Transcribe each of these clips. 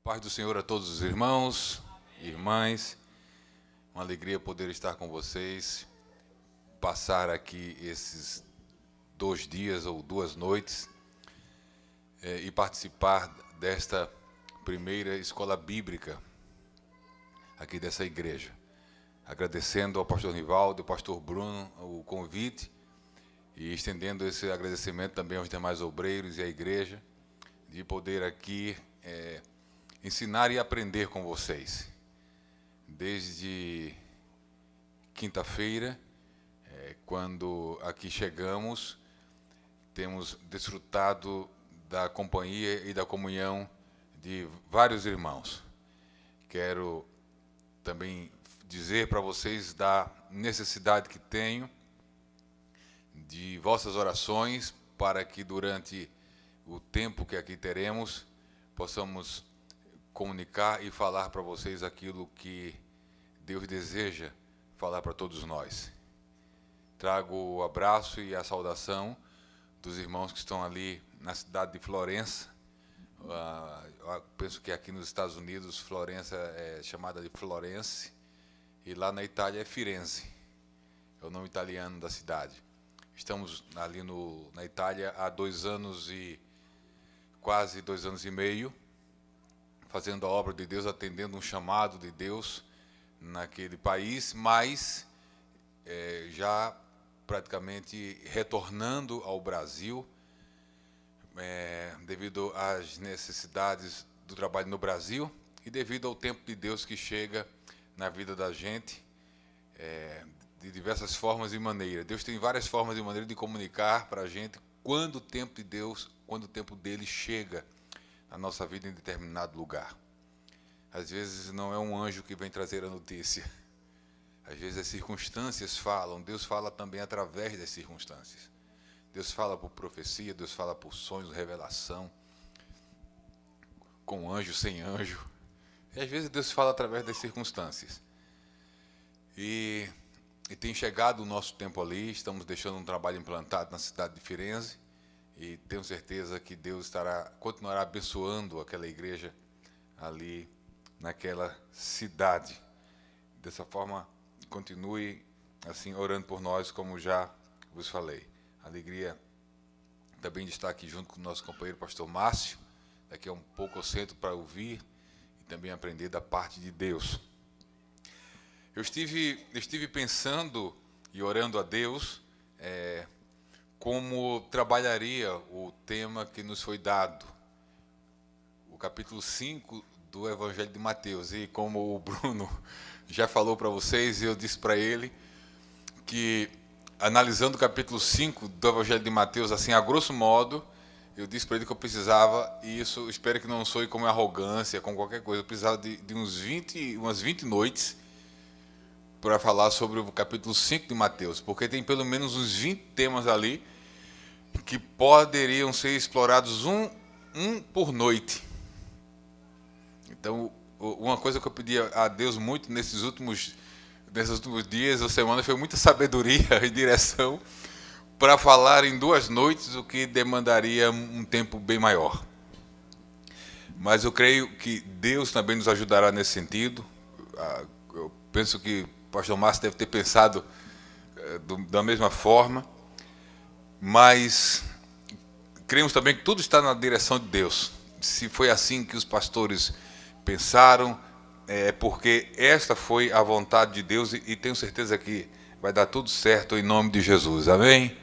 Paz do Senhor a todos os irmãos e irmãs. Uma alegria poder estar com vocês, passar aqui esses 2 dias ou 2 noites e participar desta primeira escola bíblica aqui dessa igreja. Agradecendo ao pastor Rivaldo e ao pastor Bruno o convite e estendendo esse agradecimento também aos demais obreiros e à igreja de poder aqui ensinar e aprender com vocês. Desde quinta-feira, quando aqui chegamos, temos desfrutado da companhia e da comunhão de vários irmãos. Quero também dizer para vocês da necessidade que tenho de vossas orações para que durante o tempo que aqui teremos, possamos comunicar e falar para vocês aquilo que Deus deseja falar para todos nós. Trago o abraço e a saudação dos irmãos que estão ali na cidade de Florença. Penso que aqui nos Estados Unidos, Florença é chamada de Florence, e lá na Itália é Firenze, é o nome italiano da cidade. Estamos ali na Itália há 2 anos e quase 2 anos e meio, fazendo a obra de Deus, atendendo um chamado de Deus naquele país, mas já praticamente retornando ao Brasil, devido às necessidades do trabalho no Brasil e devido ao tempo de Deus que chega na vida da gente, de diversas formas e maneiras. Deus tem várias formas e maneiras de comunicar para a gente quando o tempo de Deus, quando o tempo dele chega na nossa vida em determinado lugar. Às vezes não é um anjo que vem trazer a notícia. Às vezes as circunstâncias falam. Deus fala também através das circunstâncias. Deus fala por profecia, Deus fala por sonhos, revelação, com anjo, sem anjo. E às vezes Deus fala através das circunstâncias. E tem chegado o nosso tempo ali, estamos deixando um trabalho implantado na cidade de Firenze, e tenho certeza que Deus continuará abençoando aquela igreja ali naquela cidade. Dessa forma, continue assim orando por nós, como já vos falei. Alegria também de estar aqui junto com o nosso companheiro pastor Márcio. Daqui a um pouco eu sento para ouvir e também aprender da parte de Deus. Eu estive pensando e orando a Deus como trabalharia o tema que nos foi dado, o capítulo 5 do Evangelho de Mateus. E como o Bruno já falou para vocês, eu disse para ele que, analisando o capítulo 5 do Evangelho de Mateus, assim, a grosso modo, eu disse para ele que eu precisava, e isso espero que não soe como arrogância, como qualquer coisa, eu precisava de umas 20 noites para falar sobre o capítulo 5 de Mateus, porque tem pelo menos uns 20 temas ali que poderiam ser explorados um por noite. Então, uma coisa que eu pedi a Deus muito nesses últimos dias ou semanas foi muita sabedoria e direção para falar em 2 noites, o que demandaria um tempo bem maior. Mas eu creio que Deus também nos ajudará nesse sentido. Eu penso que o pastor Márcio deve ter pensado da mesma forma, mas cremos também que tudo está na direção de Deus. Se foi assim que os pastores pensaram, é porque esta foi a vontade de Deus, e tenho certeza que vai dar tudo certo em nome de Jesus. Amém?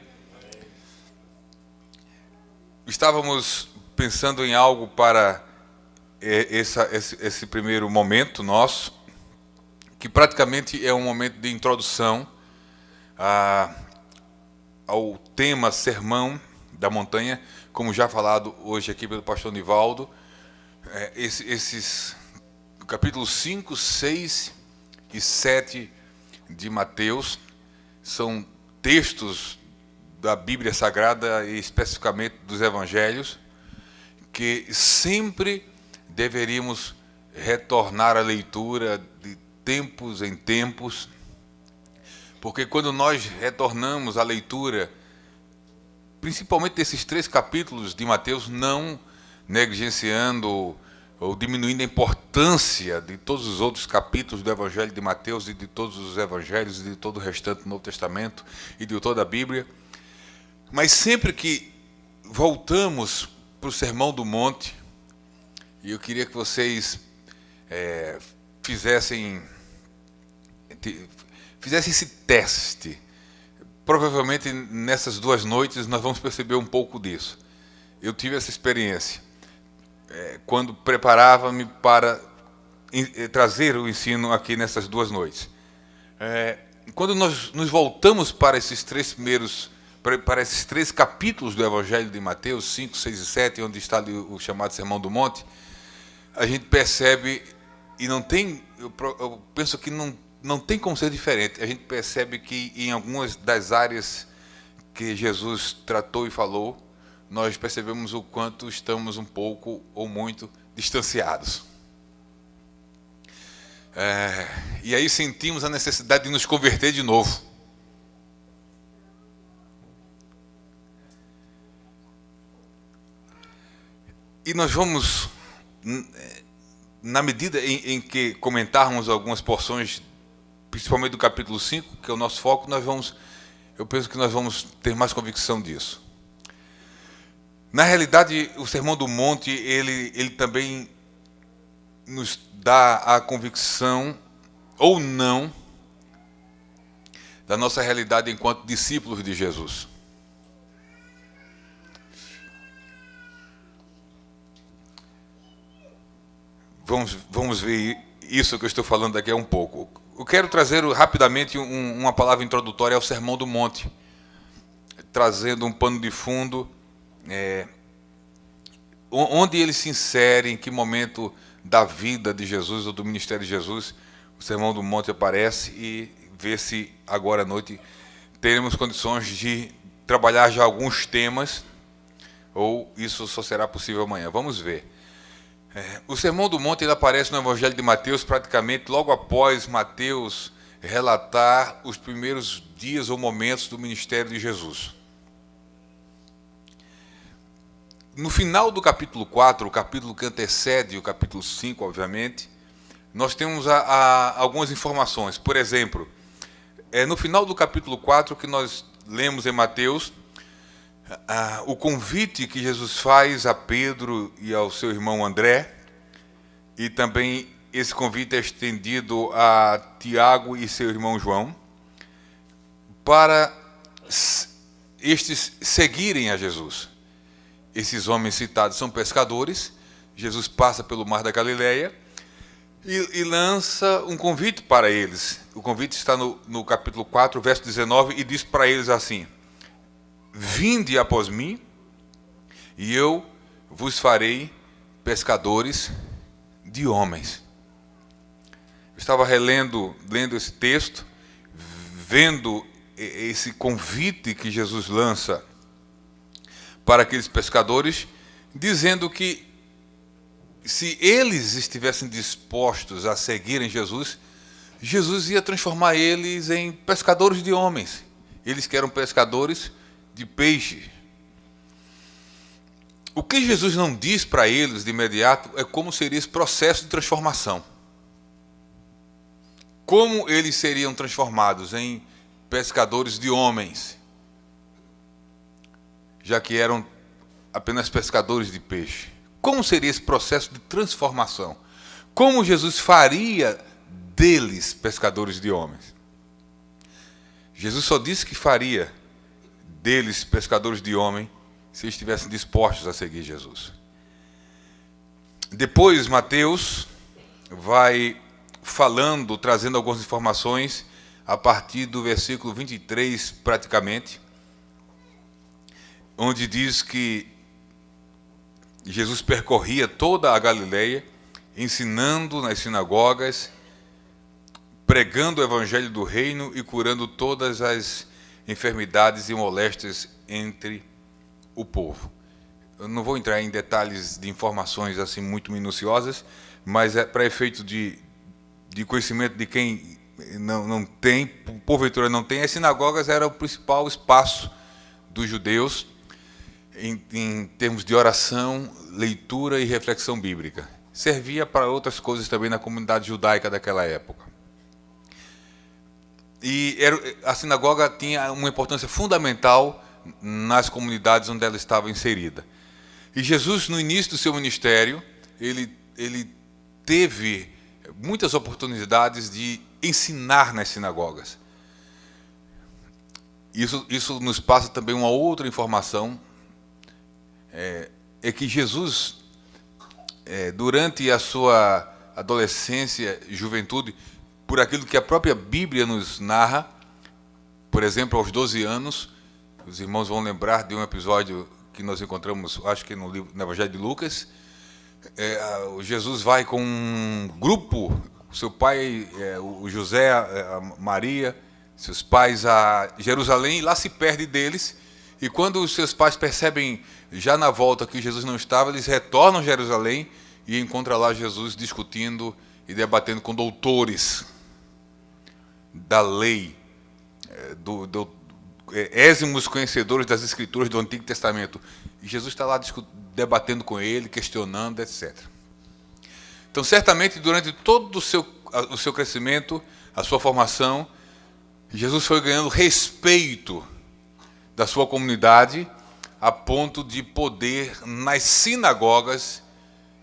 Estávamos pensando em algo para esse primeiro momento nosso, que praticamente é um momento de introdução ao tema Sermão da Montanha, como já falado hoje aqui pelo pastor Nivaldo. Esses capítulos 5, 6 e 7 de Mateus são textos da Bíblia Sagrada e especificamente dos Evangelhos, que sempre deveríamos retornar à leitura de tempos em tempos, porque quando nós retornamos à leitura, principalmente desses 3 capítulos de Mateus, não negligenciando ou diminuindo a importância de todos os outros capítulos do Evangelho de Mateus e de todos os Evangelhos e de todo o restante do Novo Testamento e de toda a Bíblia. Mas sempre que voltamos para o Sermão do Monte, e eu queria que vocês fizessem esse teste. Provavelmente nessas 2 noites nós vamos perceber um pouco disso. Eu tive essa experiência quando preparava-me para trazer o ensino aqui nessas 2 noites. Quando nós nos voltamos para esses 3 capítulos do Evangelho de Mateus, 5, 6 e 7, onde está o chamado Sermão do Monte, a gente percebe, e não tem, eu penso que não tem como ser diferente, a gente percebe que em algumas das áreas que Jesus tratou e falou, nós percebemos o quanto estamos um pouco ou muito distanciados. E aí sentimos a necessidade de nos converter de novo. E nós vamos, na medida em que comentarmos algumas porções, principalmente do capítulo 5, que é o nosso foco, eu penso que nós vamos ter mais convicção disso. Na realidade, o Sermão do Monte, ele também nos dá a convicção, ou não, da nossa realidade enquanto discípulos de Jesus. Vamos ver isso que eu estou falando daqui a um pouco. Eu quero trazer rapidamente uma palavra introdutória ao Sermão do Monte, trazendo um pano de fundo, onde ele se insere, em que momento da vida de Jesus ou do ministério de Jesus o Sermão do Monte aparece, e ver se agora à noite teremos condições de trabalhar já alguns temas, ou isso só será possível amanhã. Vamos ver. O Sermão do Monte ele aparece no Evangelho de Mateus praticamente logo após Mateus relatar os primeiros dias ou momentos do ministério de Jesus. No final do capítulo 4, o capítulo que antecede o capítulo 5, obviamente, nós temos algumas informações. Por exemplo, no final do capítulo 4, que nós lemos em Mateus, o convite que Jesus faz a Pedro e ao seu irmão André, e também esse convite é estendido a Tiago e seu irmão João, para estes seguirem a Jesus. Esses homens citados são pescadores. Jesus passa pelo mar da Galileia e lança um convite para eles. O convite está no capítulo 4, verso 19, e diz para eles assim: vinde após mim, e eu vos farei pescadores de homens. Eu estava lendo esse texto, vendo esse convite que Jesus lança para aqueles pescadores, dizendo que se eles estivessem dispostos a seguirem Jesus, Jesus ia transformar eles em pescadores de homens. Eles que eram pescadores de peixe. O que Jesus não diz para eles de imediato é como seria esse processo de transformação. Como eles seriam transformados em pescadores de homens, já que eram apenas pescadores de peixe. Como seria esse processo de transformação? Como Jesus faria deles pescadores de homens? Jesus só disse que faria deles pescadores de homem se estivessem dispostos a seguir Jesus. Depois, Mateus vai falando, trazendo algumas informações a partir do versículo 23, praticamente, onde diz que Jesus percorria toda a Galileia, ensinando nas sinagogas, pregando o evangelho do reino e curando todas as enfermidades e moléstias entre o povo. Eu não vou entrar em detalhes de informações assim muito minuciosas, mas é para efeito de conhecimento de quem não tem, porventura não tem. As sinagogas eram o principal espaço dos judeus em termos de oração, leitura e reflexão bíblica. servia para outras coisas também na comunidade judaica daquela época. E a sinagoga tinha uma importância fundamental nas comunidades onde ela estava inserida. E Jesus, no início do seu ministério, ele teve muitas oportunidades de ensinar nas sinagogas. Isso nos passa também uma outra informação, é que Jesus, durante a sua adolescência e juventude, por aquilo que a própria Bíblia nos narra, por exemplo, aos 12 anos, os irmãos vão lembrar de um episódio que nós encontramos, acho que no Evangelho de Lucas. Jesus vai com um grupo, seu pai, o José, a Maria, seus pais a Jerusalém, e lá se perde deles. E quando os seus pais percebem, já na volta, que Jesus não estava, eles retornam a Jerusalém e encontram lá Jesus discutindo e debatendo com doutores da lei, ésimos conhecedores das Escrituras do Antigo Testamento. E Jesus está lá debatendo com ele, questionando, etc. Então, certamente, durante todo o seu crescimento, a sua formação, Jesus foi ganhando respeito da sua comunidade, a ponto de poder, nas sinagogas,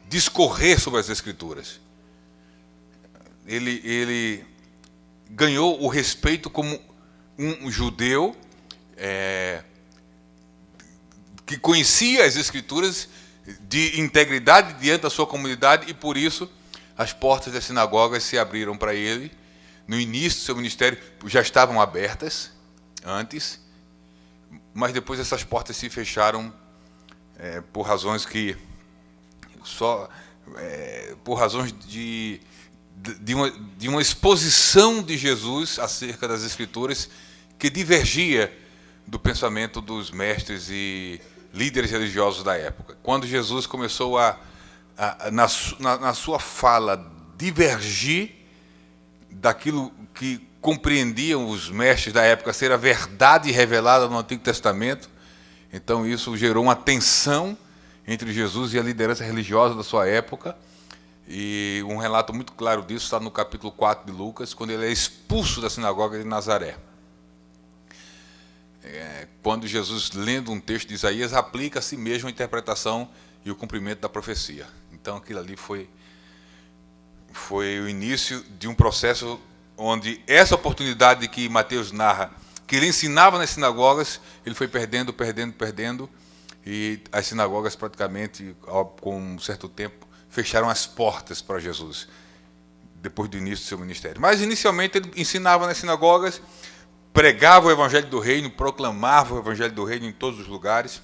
discorrer sobre as Escrituras. Ele ganhou o respeito como um judeu que conhecia as Escrituras, de integridade diante da sua comunidade, e por isso as portas das sinagogas se abriram para ele. No início do seu ministério já estavam abertas antes, mas depois essas portas se fecharam por razões por razões de uma exposição de Jesus acerca das Escrituras que divergia do pensamento dos mestres e líderes religiosos da época. Quando Jesus começou na sua fala, divergir daquilo que compreendiam os mestres da época ser a verdade revelada no Antigo Testamento, então isso gerou uma tensão entre Jesus e a liderança religiosa da sua época. E um relato muito claro disso está no capítulo 4 de Lucas, quando ele é expulso da sinagoga de Nazaré. Quando Jesus, lendo um texto de Isaías, aplica a si mesmo a interpretação e o cumprimento da profecia. Então aquilo ali foi o início de um processo onde essa oportunidade que Mateus narra, que ele ensinava nas sinagogas, ele foi perdendo, e as sinagogas praticamente, com um certo tempo, fecharam as portas para Jesus, depois do início do seu ministério. Mas inicialmente ele ensinava nas sinagogas, pregava o Evangelho do Reino, proclamava o Evangelho do Reino em todos os lugares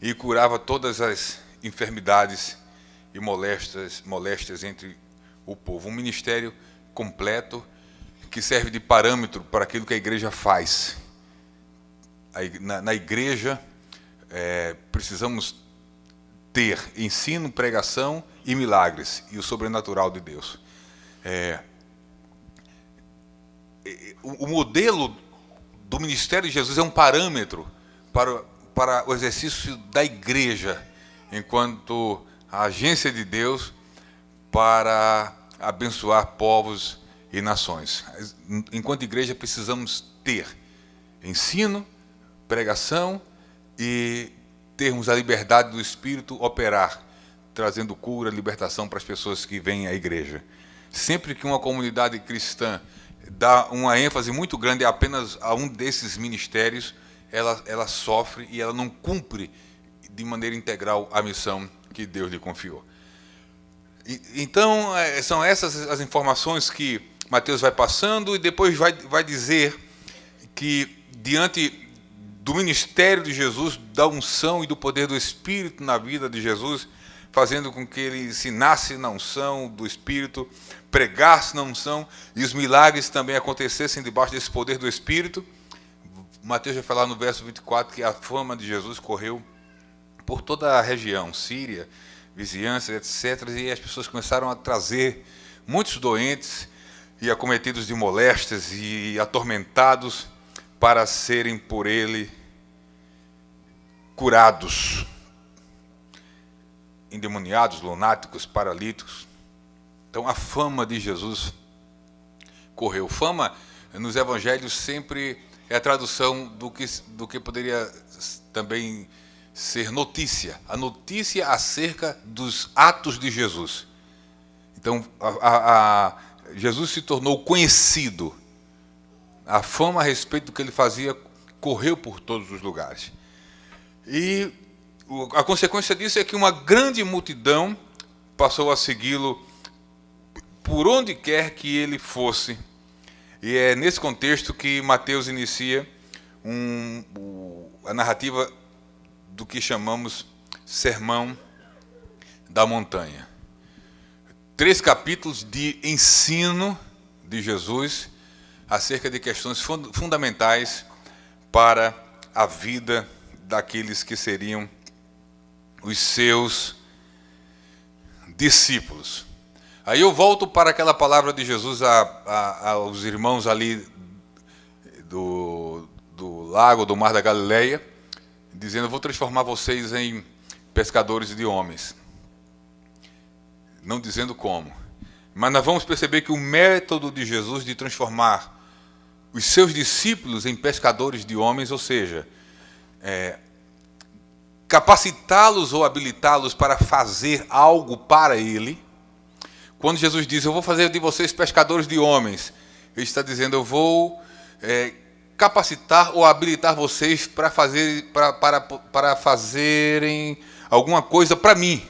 e curava todas as enfermidades e moléstias entre o povo. Um ministério completo que serve de parâmetro para aquilo que a igreja faz. Na igreja precisamos ter ensino, pregação e milagres e o sobrenatural de Deus. O modelo do ministério de Jesus é um parâmetro para o exercício da igreja, enquanto a agência de Deus para abençoar povos e nações. Enquanto igreja precisamos ter ensino, pregação e termos a liberdade do Espírito operar, trazendo cura, libertação para as pessoas que vêm à igreja. Sempre que uma comunidade cristã dá uma ênfase muito grande apenas a um desses ministérios, ela sofre e ela não cumpre de maneira integral a missão que Deus lhe confiou. Então, são essas as informações que Mateus vai passando, e depois vai dizer que, diante do ministério de Jesus, da unção e do poder do Espírito na vida de Jesus, fazendo com que ele ensinasse na unção do Espírito, pregasse na unção, e os milagres também acontecessem debaixo desse poder do Espírito. Mateus vai falar no verso 24 que a fama de Jesus correu por toda a região, Síria, vizinhança, etc. E as pessoas começaram a trazer muitos doentes e acometidos de moléstias e atormentados para serem por ele curados. endemoniados, lunáticos, paralíticos. Então a fama de Jesus correu. Fama nos evangelhos sempre é a tradução do que poderia também ser notícia. A notícia acerca dos atos de Jesus. Então Jesus se tornou conhecido. A fama a respeito do que ele fazia correu por todos os lugares. E a consequência disso é que uma grande multidão passou a segui-lo por onde quer que ele fosse. E é nesse contexto que Mateus inicia a narrativa do que chamamos Sermão da Montanha. 3 capítulos de ensino de Jesus acerca de questões fundamentais para a vida daqueles que seriam os seus discípulos. Aí eu volto para aquela palavra de Jesus aos irmãos ali do lago, do Mar da Galileia, dizendo: eu vou transformar vocês em pescadores de homens. Não dizendo como. Mas nós vamos perceber que o método de Jesus de transformar os seus discípulos em pescadores de homens, ou seja, capacitá-los ou habilitá-los para fazer algo para Ele. Quando Jesus diz: eu vou fazer de vocês pescadores de homens, Ele está dizendo: eu vou capacitar ou habilitar vocês para fazerem alguma coisa para mim,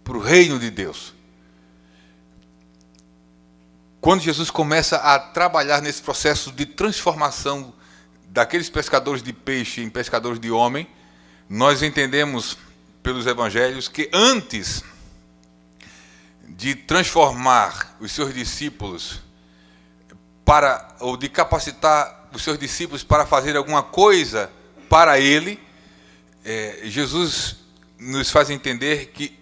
para o reino de Deus. Quando Jesus começa a trabalhar nesse processo de transformação daqueles pescadores de peixe em pescadores de homem, nós entendemos pelos evangelhos que antes de transformar os seus discípulos ou de capacitar os seus discípulos para fazer alguma coisa para Ele, Jesus nos faz entender que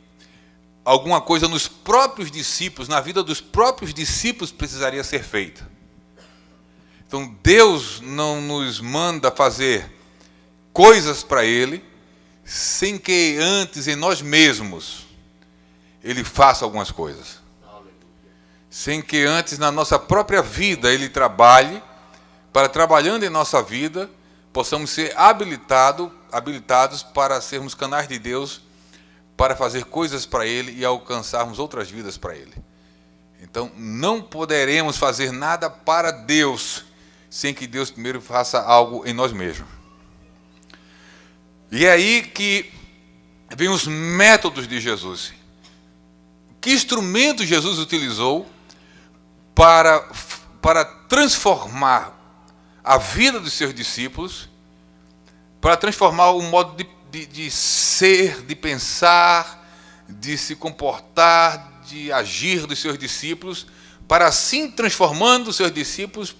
alguma coisa nos próprios discípulos, na vida dos próprios discípulos, precisaria ser feita. Então Deus não nos manda fazer coisas para Ele sem que antes em nós mesmos Ele faça algumas coisas. Sem que antes na nossa própria vida Ele trabalhe, para trabalhando em nossa vida, possamos ser habilitados para sermos canais de Deus, para fazer coisas para Ele e alcançarmos outras vidas para Ele. Então, não poderemos fazer nada para Deus sem que Deus primeiro faça algo em nós mesmos. E é aí que vem os métodos de Jesus. Que instrumento Jesus utilizou para transformar a vida dos seus discípulos, para transformar o modo de ser, de pensar, de se comportar, de agir dos seus discípulos, para assim transformando os seus discípulos,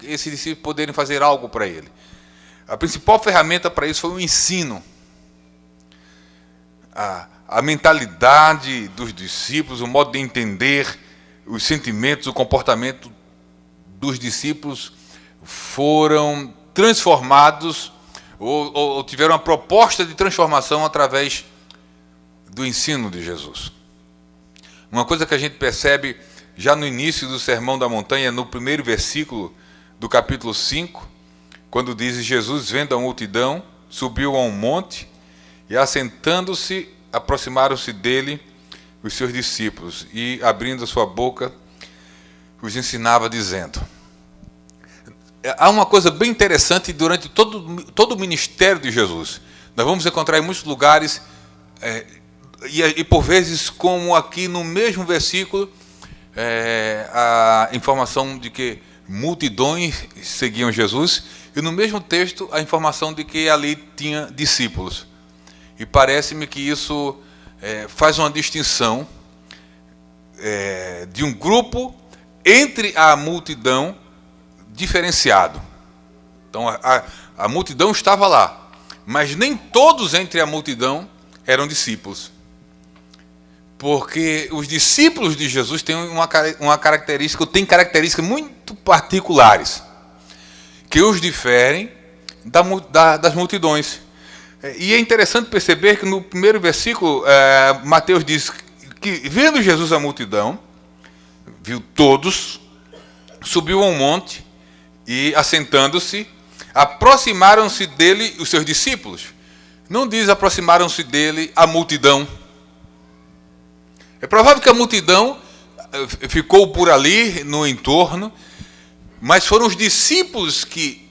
esses discípulos poderem fazer algo para Ele. A principal ferramenta para isso foi o ensino. A mentalidade dos discípulos, o modo de entender os sentimentos, o comportamento dos discípulos foram transformados ou tiveram uma proposta de transformação através do ensino de Jesus. Uma coisa que a gente percebe já no início do Sermão da Montanha, no primeiro versículo do capítulo 5, quando diz: Jesus, vendo a multidão, subiu a um monte e, assentando-se, aproximaram-se dele os seus discípulos e, abrindo a sua boca, os ensinava dizendo... Há uma coisa bem interessante durante todo o ministério de Jesus. Nós vamos encontrar em muitos lugares, e por vezes, como aqui no mesmo versículo, a informação de que multidões seguiam Jesus, e no mesmo texto a informação de que ali tinha discípulos. E parece-me que isso faz uma distinção de um grupo entre a multidão diferenciado. Então a multidão estava lá, mas nem todos entre a multidão eram discípulos. Porque os discípulos de Jesus têm têm características muito particulares, que os diferem das multidões. E é interessante perceber que no primeiro versículo, Mateus diz que, vendo Jesus a multidão, viu todos, subiu a um monte e, assentando-se, aproximaram-se dele os seus discípulos. Não diz aproximaram-se dele a multidão. É provável que a multidão ficou por ali, no entorno, mas foram os discípulos que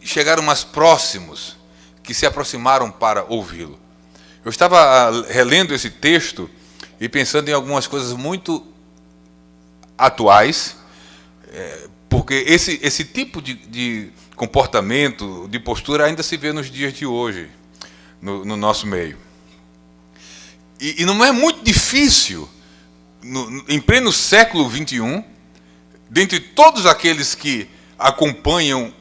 chegaram mais próximos, que se aproximaram para ouvi-lo. Eu estava relendo esse texto e pensando em algumas coisas muito atuais, porque esse tipo de comportamento, de postura, ainda se vê nos dias de hoje, no nosso meio. E não é muito difícil, em pleno século XXI, dentre todos aqueles que acompanham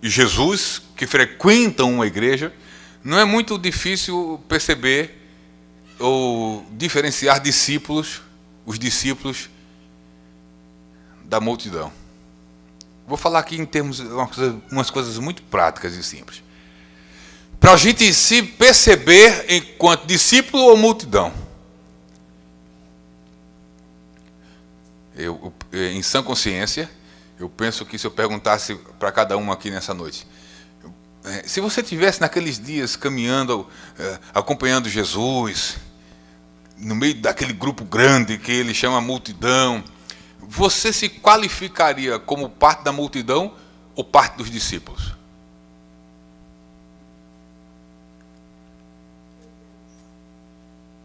Jesus, que frequentam uma igreja, não é muito difícil perceber ou diferenciar os discípulos da multidão. Vou falar aqui em termos de umas coisas muito práticas e simples. Para a gente se perceber enquanto discípulo ou multidão. Eu, em sã consciência, eu penso que se eu perguntasse para cada um aqui nessa noite, se você estivesse naqueles dias caminhando, acompanhando Jesus, no meio daquele grupo grande que ele chama multidão, você se qualificaria como parte da multidão ou parte dos discípulos?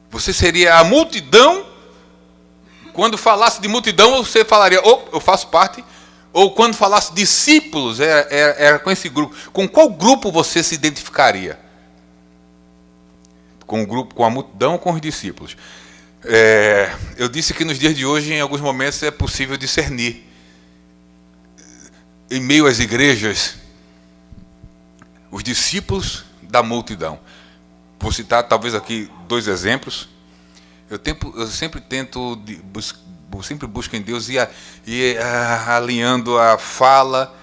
Você seria a multidão? Quando falasse de multidão, você falaria, eu faço parte. Ou quando falasse discípulos, era com esse grupo. Com qual grupo você se identificaria? Com o grupo, com a multidão ou com os discípulos? Eu disse que nos dias de hoje, em alguns momentos, é possível discernir. Em meio às igrejas, os discípulos da multidão. Vou citar talvez aqui 2 exemplos. Eu sempre tento, sempre busco em Deus e alinhando a fala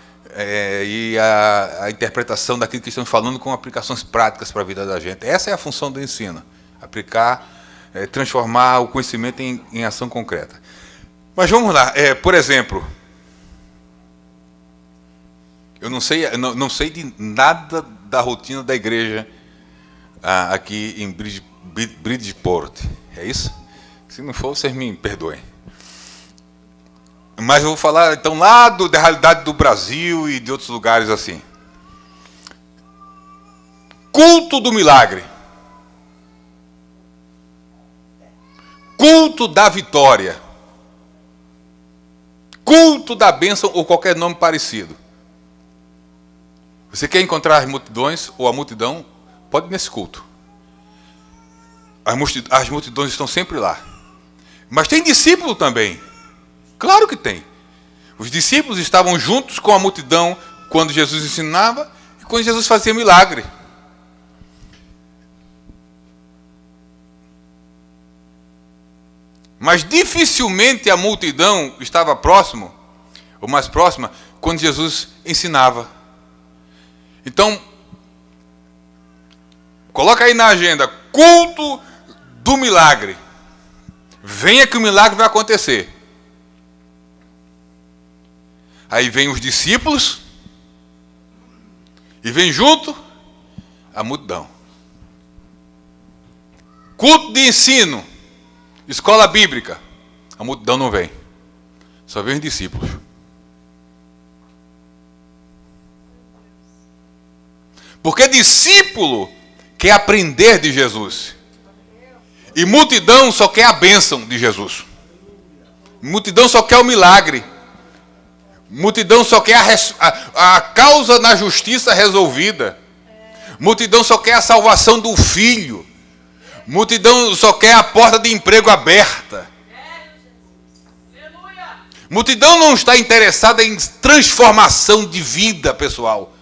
e a interpretação daquilo que estamos falando com aplicações práticas para a vida da gente. Essa é a função do ensino, aplicar, transformar o conhecimento em ação concreta. Mas vamos lá, por exemplo, eu não sei de nada da rotina da igreja aqui em Bridgeport, é isso? Se não for, vocês me perdoem. Mas eu vou falar então lá da realidade do Brasil e de outros lugares assim. Culto do milagre. Culto da vitória. Culto da bênção ou qualquer nome parecido. Você quer encontrar as multidões ou a multidão? Pode ir nesse culto. As multidões estão sempre lá. Mas tem discípulo também. Claro que tem. Os discípulos estavam juntos com a multidão quando Jesus ensinava e quando Jesus fazia milagre. Mas dificilmente a multidão estava próximo, ou mais próxima, quando Jesus ensinava. Então, coloca aí na agenda, culto do milagre. Venha que o milagre vai acontecer. Aí vem os discípulos e vem junto a multidão. Culto de ensino, escola bíblica, a multidão não vem. Só vem os discípulos. Porque discípulo quer aprender de Jesus. E multidão só quer a bênção de Jesus. Multidão só quer o milagre. Multidão só quer a causa na justiça resolvida. Multidão só quer a salvação do filho. Multidão só quer a porta de emprego aberta. Multidão não está interessada em transformação de vida pessoal.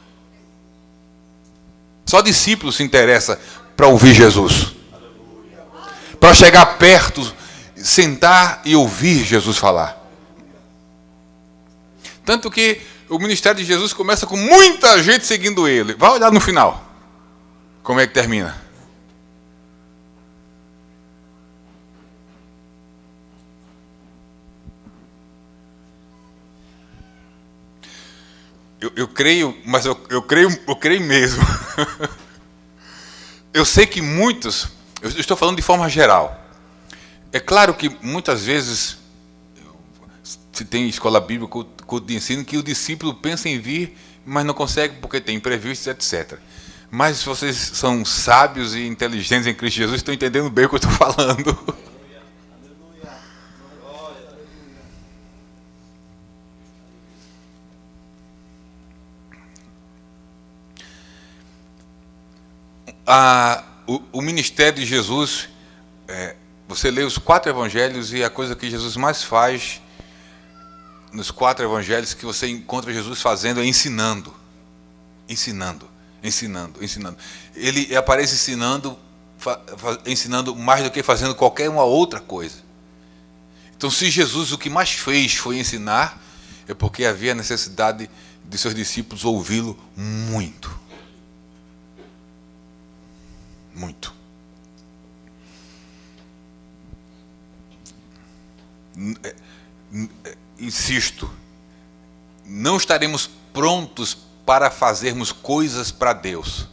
Só discípulo se interessa para ouvir Jesus. Para chegar perto, sentar e ouvir Jesus falar. Tanto que o ministério de Jesus começa com muita gente seguindo ele. Vai olhar no final. Como é que termina? Eu creio, mas eu creio mesmo. Eu sei que muitos, eu estou falando de forma geral. É claro que muitas vezes se tem escola bíblica, culto de ensino, que o discípulo pensa em vir, mas não consegue porque tem imprevistos, etc. Mas se vocês são sábios e inteligentes em Cristo Jesus, estão entendendo bem o que eu estou falando. O ministério de Jesus, você lê os 4 evangelhos e a coisa que Jesus mais faz nos 4 evangelhos que você encontra Jesus fazendo é ensinando. Ele aparece ensinando mais do que fazendo qualquer uma outra coisa. Então, se Jesus o que mais fez foi ensinar, é porque havia necessidade de seus discípulos ouvi-lo muito. Muito. Insisto, não estaremos prontos para fazermos coisas para Deus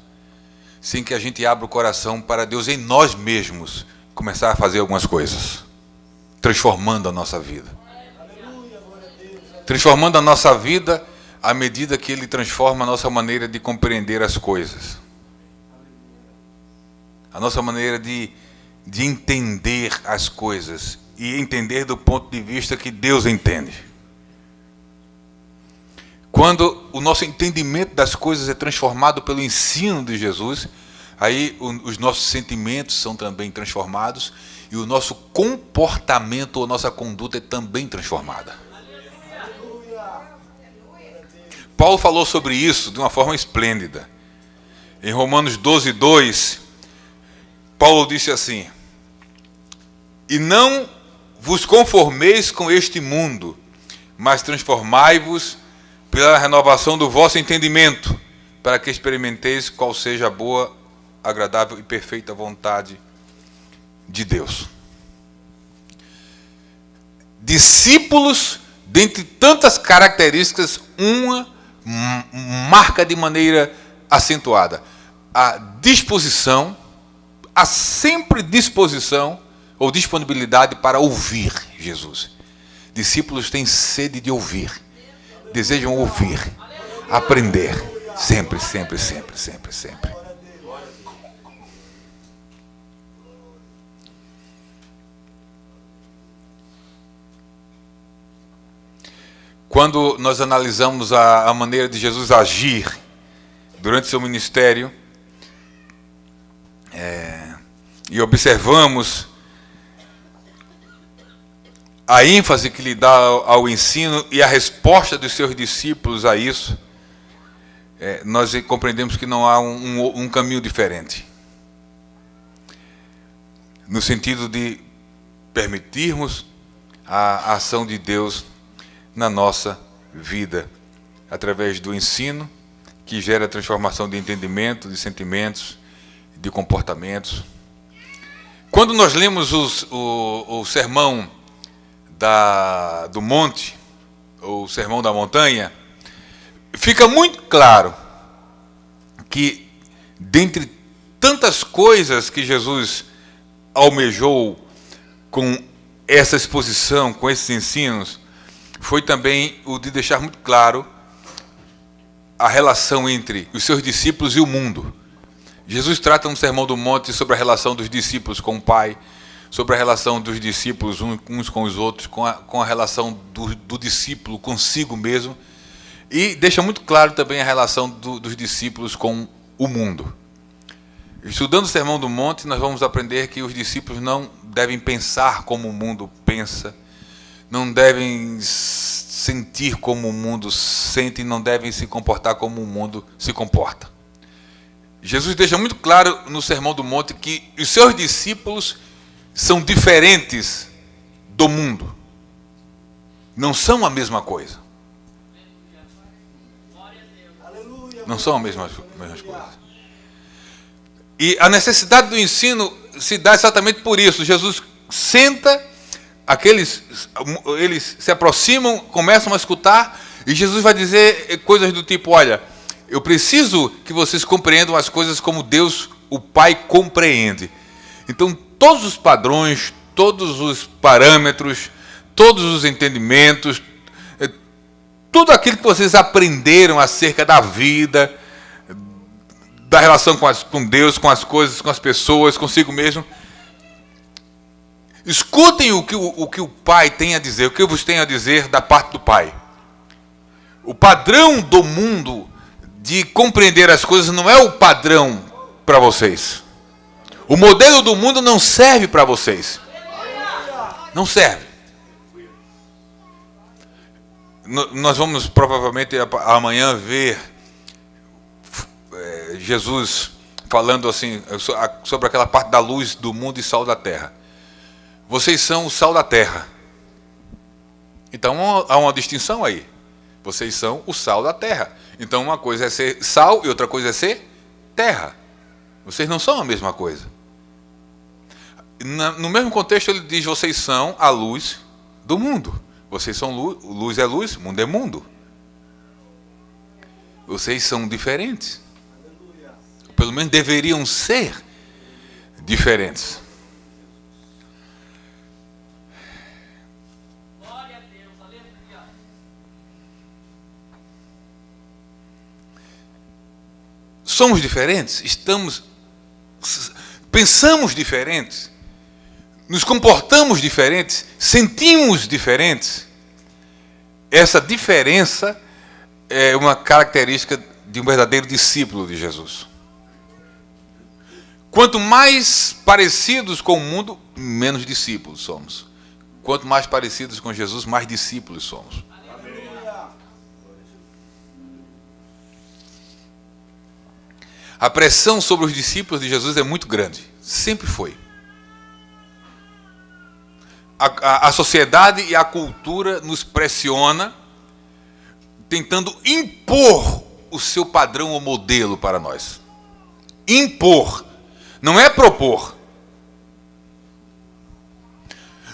sem que a gente abra o coração para Deus em nós mesmos começar a fazer algumas coisas, transformando a nossa vida. Transformando a nossa vida à medida que Ele transforma a nossa maneira de compreender as coisas. A nossa maneira de entender as coisas e entender do ponto de vista que Deus entende. Quando o nosso entendimento das coisas é transformado pelo ensino de Jesus, aí os nossos sentimentos são também transformados e o nosso comportamento ou nossa conduta é também transformada. Paulo falou sobre isso de uma forma esplêndida. Em Romanos 12:2, Paulo disse assim: e não vos conformeis com este mundo, mas transformai-vos pela renovação do vosso entendimento, para que experimenteis qual seja a boa, agradável e perfeita vontade de Deus. Discípulos, dentre tantas características, uma marca de maneira acentuada: a disposição, a sempre disposição ou disponibilidade para ouvir Jesus. Discípulos têm sede de ouvir, desejam ouvir, aprender, sempre. Quando nós analisamos a maneira de Jesus agir durante seu ministério, e observamos a ênfase que lhe dá ao ensino e a resposta dos seus discípulos a isso, nós compreendemos que não há um caminho diferente. No sentido de permitirmos a ação de Deus na nossa vida, através do ensino, que gera transformação de entendimento, de sentimentos, de comportamentos. Quando nós lemos o sermão do monte, ou sermão da montanha, fica muito claro que, dentre tantas coisas que Jesus almejou com essa exposição, com esses ensinos, foi também o de deixar muito claro a relação entre os seus discípulos e o mundo. Jesus trata no Sermão do Monte sobre a relação dos discípulos com o Pai, sobre a relação dos discípulos uns com os outros, com a relação do discípulo consigo mesmo, e deixa muito claro também a relação dos discípulos com o mundo. Estudando o Sermão do Monte, nós vamos aprender que os discípulos não devem pensar como o mundo pensa, não devem sentir como o mundo sente, não devem se comportar como o mundo se comporta. Jesus deixa muito claro no Sermão do Monte que os seus discípulos são diferentes do mundo. Não são a mesma coisa. Não são as mesmas coisas. E a necessidade do ensino se dá exatamente por isso. Jesus senta, eles se aproximam, começam a escutar, e Jesus vai dizer coisas do tipo: olha, eu preciso que vocês compreendam as coisas como Deus, o Pai, compreende. Então, todos os padrões, todos os parâmetros, todos os entendimentos, tudo aquilo que vocês aprenderam acerca da vida, da relação com Deus, com as coisas, com as pessoas, consigo mesmo, escutem o que o Pai tem a dizer, o que eu vos tenho a dizer da parte do Pai. O padrão do mundo de compreender as coisas não é o padrão para vocês. O modelo do mundo não serve para vocês. Não serve. Nós vamos provavelmente amanhã ver Jesus falando assim sobre aquela parte da luz do mundo e sal da terra. Vocês são o sal da terra. Então há uma distinção aí. Vocês são o sal da terra. Então uma coisa é ser sal e outra coisa é ser terra. Vocês não são a mesma coisa. No mesmo contexto ele diz: vocês são a luz do mundo. Vocês são luz é luz, mundo é mundo. Vocês são diferentes. Pelo menos deveriam ser diferentes. Glória a Deus, aleluia. Somos diferentes? Pensamos diferentes? Nos comportamos diferentes? Sentimos diferentes? Essa diferença é uma característica de um verdadeiro discípulo de Jesus. Quanto mais parecidos com o mundo, menos discípulos somos. Quanto mais parecidos com Jesus, mais discípulos somos. A pressão sobre os discípulos de Jesus é muito grande. Sempre foi. A sociedade e a cultura nos pressiona, tentando impor o seu padrão ou modelo para nós. Impor. Não é propor.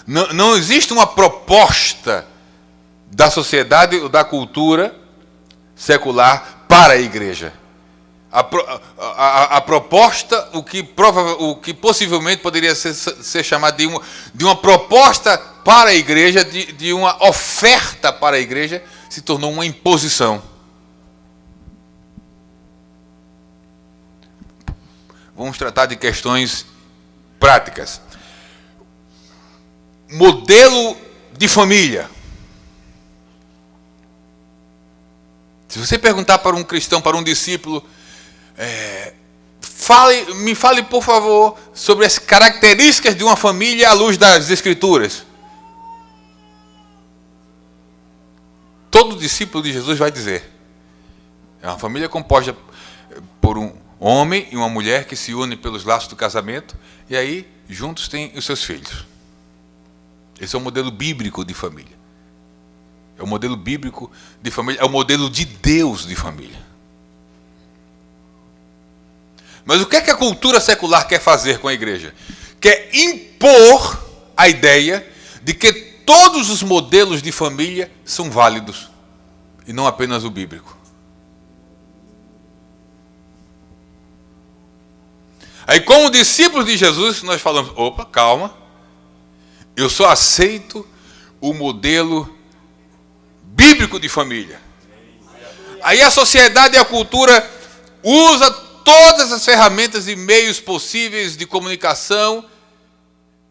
Não existe uma proposta da sociedade ou da cultura secular para a igreja. A proposta, o que possivelmente poderia ser chamado de uma proposta para a igreja, de uma oferta para a igreja, se tornou uma imposição. Vamos tratar de questões práticas. Modelo de família. Se você perguntar para um cristão, para um discípulo, me fale, por favor, sobre as características de uma família à luz das Escrituras. Todo discípulo de Jesus vai dizer: é uma família composta por um homem e uma mulher que se unem pelos laços do casamento, e aí juntos têm os seus filhos. Esse é o modelo bíblico de família. É o modelo bíblico de família, é o modelo de Deus de família. Mas o que é que a cultura secular quer fazer com a igreja? Quer impor a ideia de que todos os modelos de família são válidos, e não apenas o bíblico. Aí, como discípulos de Jesus, nós falamos: opa, calma, eu só aceito o modelo bíblico de família. Aí a sociedade e a cultura usa todas as ferramentas e meios possíveis de comunicação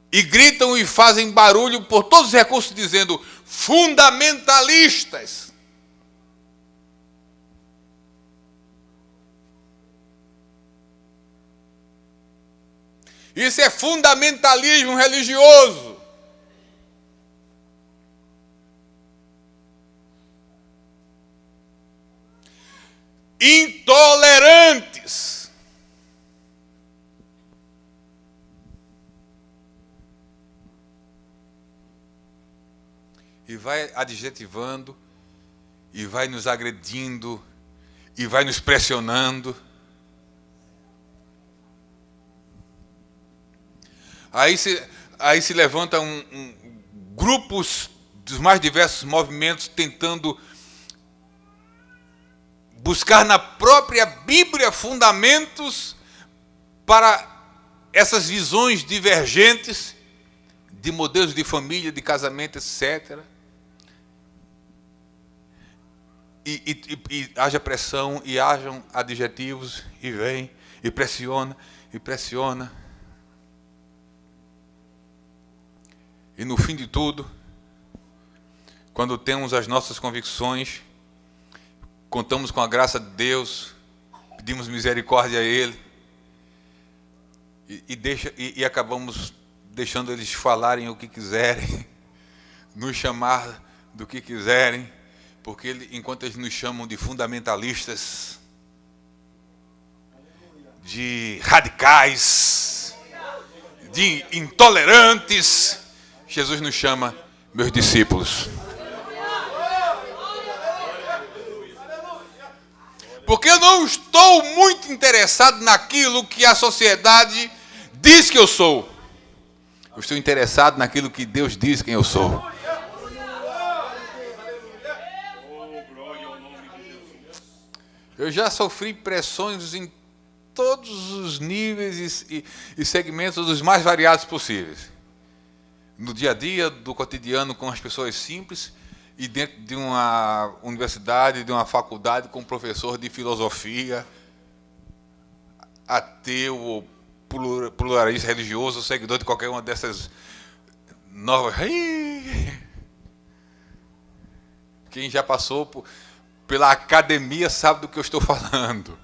e gritam e fazem barulho por todos os recursos, dizendo: fundamentalistas. Isso é fundamentalismo religioso. Intolerantes. E vai adjetivando, e vai nos agredindo, e vai nos pressionando. Aí se levantam grupos dos mais diversos movimentos tentando buscar na própria Bíblia fundamentos para essas visões divergentes de modelos de família, de casamento, etc. E haja pressão, e hajam adjetivos, e vem, e pressiona, e pressiona. E no fim de tudo, quando temos as nossas convicções, contamos com a graça de Deus, pedimos misericórdia a Ele, e acabamos deixando eles falarem o que quiserem, nos chamar do que quiserem, porque enquanto eles nos chamam de fundamentalistas, de radicais, de intolerantes, Jesus nos chama meus discípulos. Porque eu não estou muito interessado naquilo que a sociedade diz que eu sou. Eu estou interessado naquilo que Deus diz quem eu sou. Eu já sofri pressões em todos os níveis e segmentos dos mais variados possíveis. No dia a dia, do cotidiano com as pessoas simples, e dentro de uma universidade, de uma faculdade, com um professor de filosofia, ateu ou pluralista religioso, seguidor de qualquer uma dessas novas. Quem já passou pela academia sabe do que eu estou falando.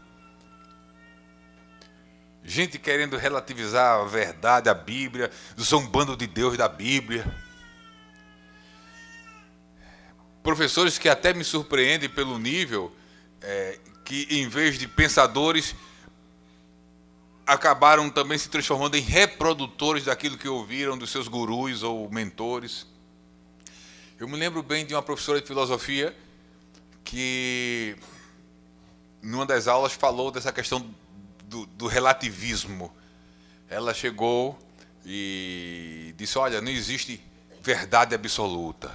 Gente querendo relativizar a verdade, a Bíblia, zombando de Deus da Bíblia. Professores que até me surpreendem pelo nível, que em vez de pensadores, acabaram também se transformando em reprodutores daquilo que ouviram dos seus gurus ou mentores. Eu me lembro bem de uma professora de filosofia que, numa das aulas, falou dessa questão do relativismo. Ela chegou e disse: olha, não existe verdade absoluta.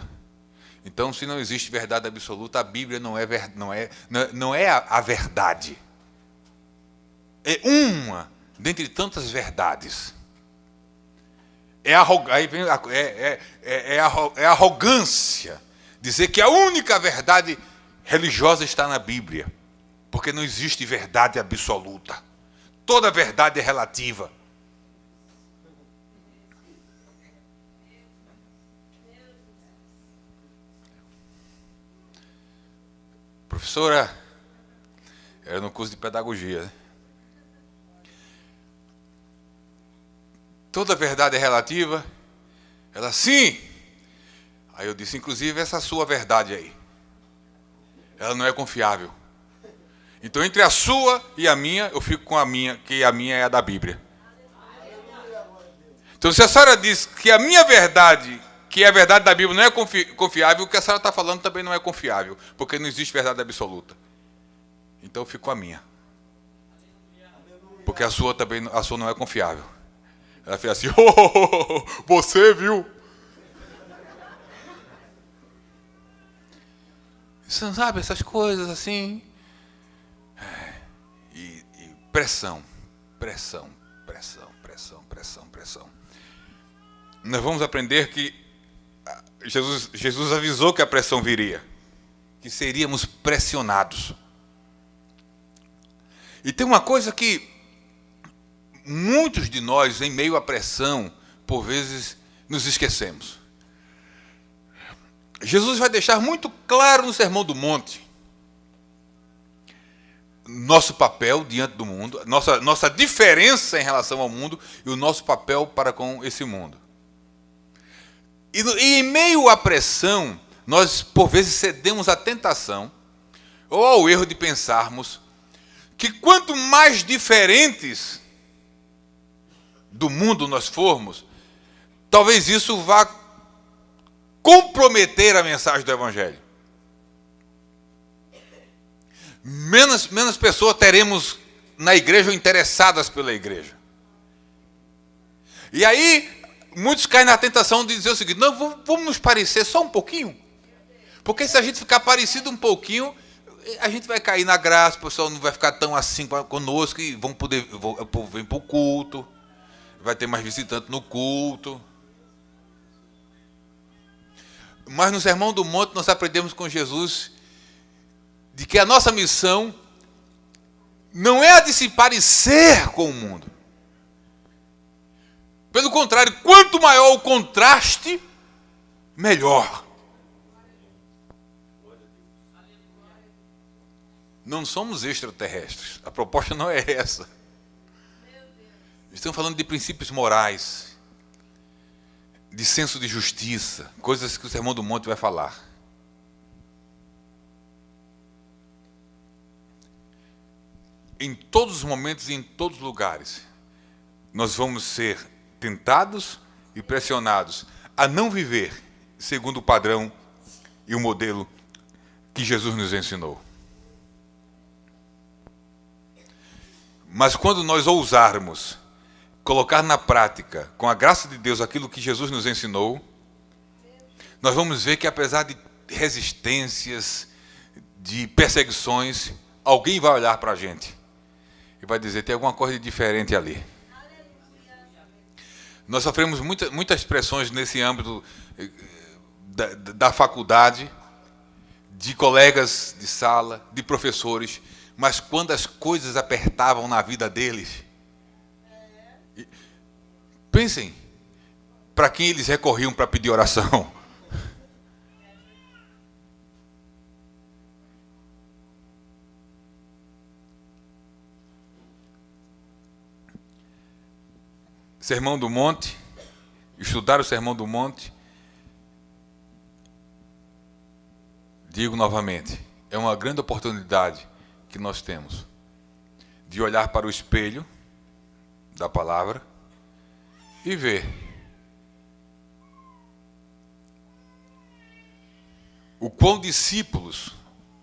Então, se não existe verdade absoluta, a Bíblia não é a verdade. É uma dentre tantas verdades. Aí vem a arrogância dizer que a única verdade religiosa está na Bíblia, porque não existe verdade absoluta. Toda verdade é relativa. Professora, era no curso de pedagogia, né? Toda verdade é relativa? Ela, sim. Aí eu disse, inclusive essa sua verdade aí, ela não é confiável. Então, entre a sua e a minha, eu fico com a minha, que a minha é a da Bíblia. Então, se a senhora diz que a minha verdade, que a verdade da Bíblia não é confiável, o que a senhora está falando também não é confiável, porque não existe verdade absoluta. Então, eu fico com a minha. Porque a sua não é confiável. Ela fez assim, você viu? Você não sabe essas coisas assim? E pressão. Nós vamos aprender que Jesus avisou que a pressão viria, que seríamos pressionados. E tem uma coisa que muitos de nós, em meio à pressão, por vezes nos esquecemos. Jesus vai deixar muito claro no Sermão do Monte nosso papel diante do mundo, nossa diferença em relação ao mundo e o nosso papel para com esse mundo. E em meio à pressão, nós por vezes cedemos à tentação ou ao erro de pensarmos que quanto mais diferentes do mundo nós formos, talvez isso vá comprometer a mensagem do Evangelho. Menos pessoas teremos na igreja ou interessadas pela igreja. E aí, muitos caem na tentação de dizer o seguinte: não, vamos nos parecer só um pouquinho. Porque se a gente ficar parecido um pouquinho, a gente vai cair na graça, o pessoal não vai ficar tão assim conosco e o povo vem para o culto, vai ter mais visitante no culto. Mas no Sermão do Monte nós aprendemos com Jesus de que a nossa missão não é a de se parecer com o mundo. Pelo contrário, quanto maior o contraste, melhor. Não somos extraterrestres. A proposta não é essa. Estamos falando de princípios morais, de senso de justiça, coisas que o Sermão do Monte vai falar. Em todos os momentos e em todos os lugares, nós vamos ser tentados e pressionados a não viver segundo o padrão e o modelo que Jesus nos ensinou. Mas quando nós ousarmos colocar na prática, com a graça de Deus, aquilo que Jesus nos ensinou, nós vamos ver que apesar de resistências, de perseguições, alguém vai olhar para a gente e vai dizer: tem alguma coisa diferente ali. Nós sofremos muitas pressões nesse âmbito da faculdade, de colegas de sala, de professores, mas quando as coisas apertavam na vida deles, pensem, para quem eles recorriam para pedir oração. Sermão do Monte, estudar o Sermão do Monte, digo novamente, é uma grande oportunidade que nós temos de olhar para o espelho da palavra e ver o quão discípulos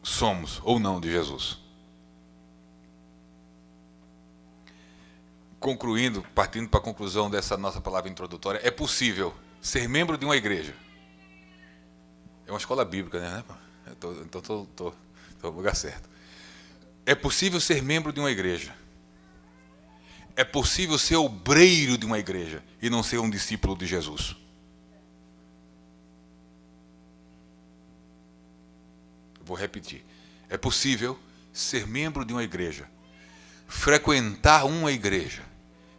somos ou não de Jesus. Concluindo, partindo para a conclusão dessa nossa palavra introdutória, é possível ser membro de uma igreja. É uma escola bíblica, né? Então estou no lugar certo. É possível ser membro de uma igreja. É possível ser obreiro de uma igreja e não ser um discípulo de Jesus. Vou repetir. É possível ser membro de uma igreja, frequentar uma igreja,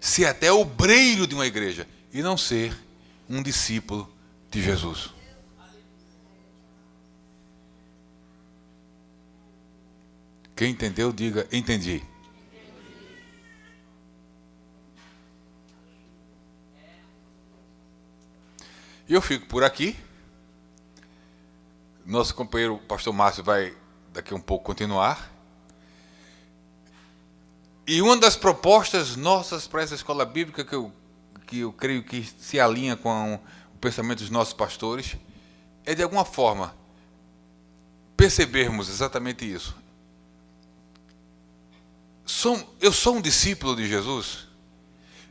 ser até obreiro de uma igreja e não ser um discípulo de Jesus. Quem entendeu, diga: entendi. E eu fico por aqui. Nosso companheiro, o pastor Márcio, vai daqui a um pouco continuar. E uma das propostas nossas para essa escola bíblica, que eu creio que se alinha com o pensamento dos nossos pastores, é de alguma forma percebermos exatamente isso. Eu sou um discípulo de Jesus?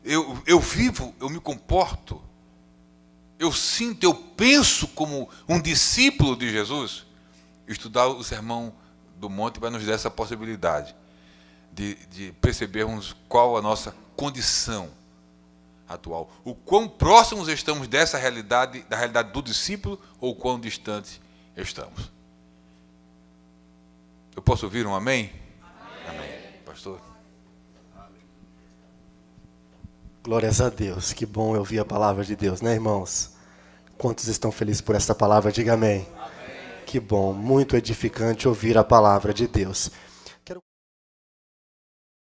Eu vivo, eu me comporto, eu sinto, eu penso como um discípulo de Jesus? Estudar o Sermão do Monte vai nos dar essa possibilidade de percebermos qual a nossa condição atual. O quão próximos estamos dessa realidade, da realidade do discípulo, ou quão distantes estamos. Eu posso ouvir um amém? Amém. Pastor? Glórias a Deus, que bom ouvir a palavra de Deus, né, irmãos? Quantos estão felizes por esta palavra? Diga amém. Amém. Que bom, muito edificante ouvir a palavra de Deus.